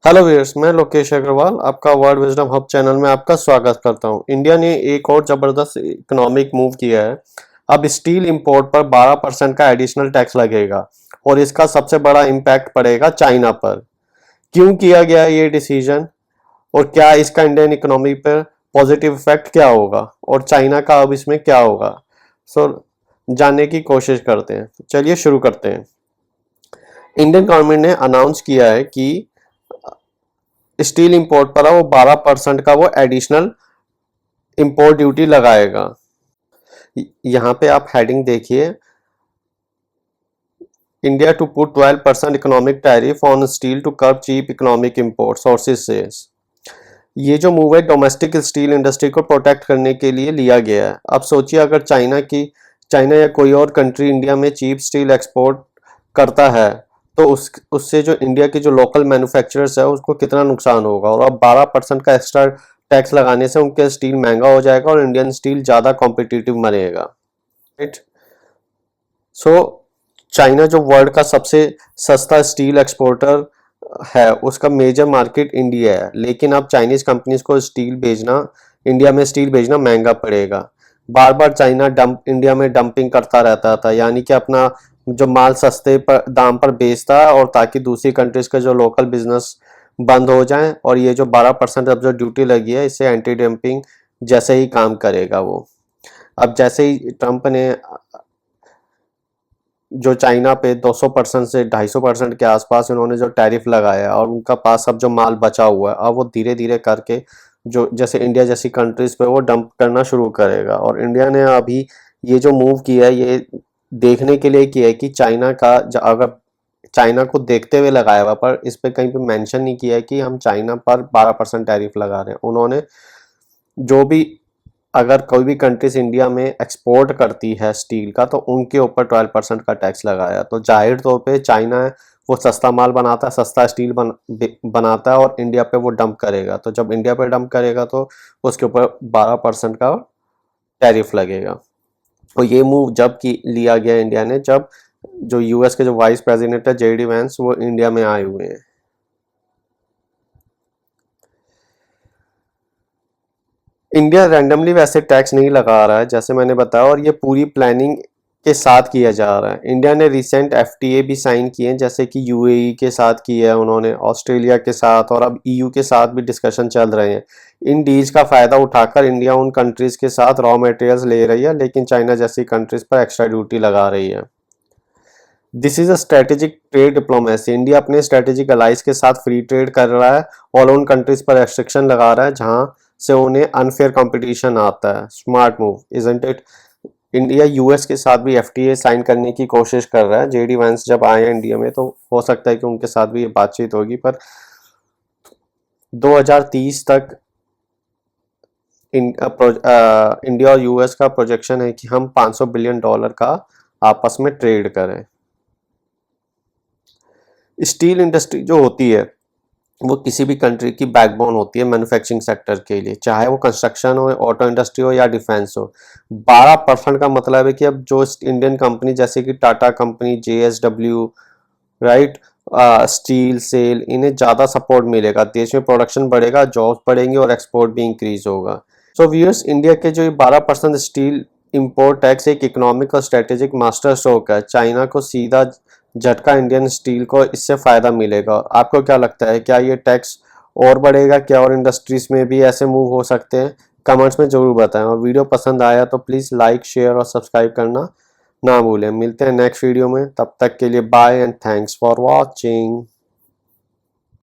Hello viewers, मैं लोकेश अग्रवाल आपका world wisdom hub channel में आपका स्वागत करता हूं। इंडिया ने एक और जबरदस्त इकोनॉमिक मूव किया है। अब स्टील इंपोर्ट पर 12% का एडिशनल टैक्स लगेगा और इसका सबसे बड़ा इम्पैक्ट पड़ेगा चाइना पर। क्यों किया गया ये डिसीजन और क्या इसका इंडियन इकोनॉमी पर पॉजिटिव इफेक्ट क्या होगा और चाइना का अब इसमें क्या होगा, जानने की कोशिश करते हैं। तो चलिए शुरू करते हैं। इंडियन गवर्नमेंट ने अनाउंस किया है कि स्टील इंपोर्ट पर वो 12% का वो एडिशनल इंपोर्ट ड्यूटी लगाएगा। यहाँ पे आप हेडिंग देखिए, India to put 12% economic tariff on steel to curb cheap economic import sources से। ये जो मूव है डोमेस्टिक स्टील इंडस्ट्री को प्रोटेक्ट करने के लिए लिया गया है। अब सोचिए अगर चाइना या कोई और कंट्री इंडिया में चीप स्टील एक्सपोर्ट करता है तो उससे जो इंडिया के जो लोकल मैन्युफैक्चरर्स है उसको कितना नुकसान होगा। और अब 12% का एक्स्ट्रा टैक्स लगाने से उनके स्टील महंगा हो जाएगा और इंडियन स्टील ज़्यादा कॉम्पिटिटिव बनेगा। राइट। सो चाइना जो वर्ल्ड का सबसे सस्ता स्टील एक्सपोर्टर है, उसका मेजर मार्केट इंडिया है, लेकिन अब चाइनीज कंपनीज को इंडिया में स्टील भेजना महंगा पड़ेगा। बार बार चाइना इंडिया में डंपिंग करता रहता था, यानी कि अपना जो माल सस्ते दाम पर बेचता है और ताकि दूसरी कंट्रीज का जो लोकल बिजनेस बंद हो जाए। और ये जो 12% अब जो ड्यूटी लगी है इससे एंटी डंपिंग जैसे ही काम करेगा वो। अब जैसे ही ट्रंप ने जो चाइना पे 200% से 250% के आसपास उन्होंने जो टैरिफ लगाया और उनका पास अब जो माल बचा हुआ है अब वो धीरे धीरे करके जो जैसे इंडिया जैसी कंट्रीज पे वो डंप करना शुरू करेगा। और इंडिया ने अभी ये जो मूव किया है ये देखने के लिए किया है कि अगर चाइना को देखते हुए लगाया हुआ, पर इस पे कहीं पे मेंशन नहीं किया है कि हम चाइना पर 12% टैरिफ लगा रहे हैं। उन्होंने जो भी अगर कोई भी कंट्रीज इंडिया में एक्सपोर्ट करती है स्टील का तो उनके ऊपर 12% का टैक्स लगाया। तो जाहिर तौर पे चाइना वो सस्ता माल बनाता है, सस्ता स्टील बनाता है और इंडिया पे वो डंप करेगा। तो जब इंडिया पे डंप करेगा तो उसके ऊपर 12% का टैरिफ लगेगा। और ये मूव लिया गया इंडिया ने जब जो यूएस के जो वाइस प्रेसिडेंट है जेडी वैंस वो इंडिया में आए हुए हैं। इंडिया रैंडमली वैसे टैक्स नहीं लगा रहा है जैसे मैंने बताया, और ये पूरी प्लानिंग के साथ किया जा रहा है। इंडिया ने रिसेंट एफटीए भी साइन किए हैं, जैसे कि यूएई के साथ किया है उन्होंने, ऑस्ट्रेलिया के साथ, और अब ईयू के साथ भी डिस्कशन चल रहे हैं। इन डील्स का फायदा उठाकर इंडिया उन कंट्रीज के साथ रॉ मटेरियल्स ले रही है, लेकिन चाइना जैसी कंट्रीज पर एक्स्ट्रा ड्यूटी लगा रही है। This is a strategic trade diplomacy. India अपने स्ट्रेटेजिक अलाइज के साथ फ्री ट्रेड कर रहा है और उन कंट्रीज पर रेस्ट्रिक्शन लगा रहा है जहां से उन्हें अनफेयर कंपटीशन आता है। Smart move, isn't it? India US के साथ भी एफटीए साइन करने की कोशिश कर रहा है। जेडी वैंस जब आए हैं इंडिया में तो हो सकता है कि उनके साथ भी ये बातचीत होगी, पर 2030 तक इंडिया और यूएस का प्रोजेक्शन है कि हम $500 बिलियन का आपस में ट्रेड करें। स्टील इंडस्ट्री जो होती है वो किसी भी कंट्री की बैकबोन होती है मैन्युफैक्चरिंग सेक्टर के लिए, चाहे वो कंस्ट्रक्शन हो, ऑटो इंडस्ट्री हो या डिफेंस हो। 12% का मतलब है कि अब जो इंडियन कंपनी जैसे कि Tata company, JSW, right, steel SAIL, इन्हें ज़्यादा सपोर्ट मिलेगा, देश में प्रोडक्शन बढ़ेगा, जॉब्स बढ़ेंगे और एक्सपोर्ट भी इंक्रीज होगा। सो व्यूअर्स, इंडिया के जो 12% स्टील इंपोर्ट टैक्स एक इकोनॉमिक और स्ट्रेटेजिक मास्टर स्ट्रोक है। चाइना को सीधा झटका, इंडियन स्टील को इससे फायदा मिलेगा। आपको क्या लगता है, क्या ये टैक्स और बढ़ेगा? क्या और इंडस्ट्रीज में भी ऐसे मूव हो सकते हैं? कमेंट्स में जरूर बताएं। और वीडियो पसंद आया तो प्लीज़ लाइक, शेयर और सब्सक्राइब करना ना भूलें। मिलते हैं नेक्स्ट वीडियो में, तब तक के लिए bye and thanks for watching.